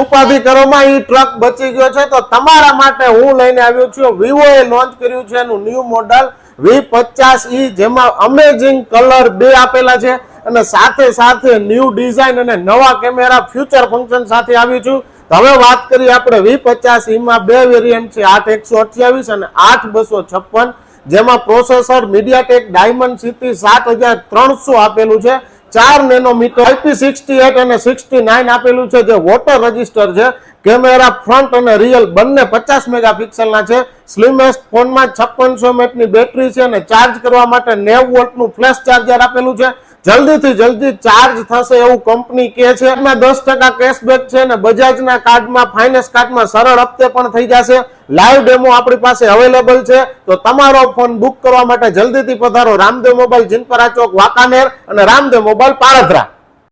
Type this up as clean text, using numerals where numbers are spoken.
ઉપાધિ કરવામાં ઈ ટ્રક બચી ગયો છે તો તમારા માટે હું લઈને આવ્યો છું વિવોએ લોન્ચ કર્યું છે એનું ન્યૂ મોડલ V50e જેમાં અમેઝિંગ કલર બે આપેલા છે અને સાથે સાથે ન્યૂ ડિઝાઇન અને નવા કેમેરા ફ્યુચર ફંક્શન સાથે આવ્યું છું. હવે વાત કરીએ આપણે V50e માં બે વેરિયન્ટ છે 8128 અને 8256 જેમાં પ્રોસેસર MediaTek Dimensity 7300 આપેલું છે 4 નેનોમીટર IP68 અને 69 આપેલું છે જે વોટર રજિસ્ટર છે. કેમેરા ફ્રન્ટ અને રિયલ બંને 50 મેગાપિક્સલના છે. સ્લિમેસ્ટ ફોનમાં 5600 mAh ની બેટરી છે અને ચાર્જ કરવા માટે 90 વોલ્ટનું ફ્લેશ ચાર્જર આપેલું છે. જલ્દીથી જલ્દી ચાર્જ થશે એવું કંપની કહે છે. એમાં 10% કેશબેક છે અને બજાજના કાર્ડમાં ફાઇનાન્સ કાર્ડમાં સરળ હપ્તે પણ થઈ જશે. લાઈવ ડેમો આપણી પાસે અવેલેબલ છે તો તમારો ફોન બુક કરવા માટે જલ્દીથી પધારો રામદેવ મોબાઈલ, જીનપરા ચોક, વાંકાનેર અને રામદેવ મોબાઈલ, પાળધરા.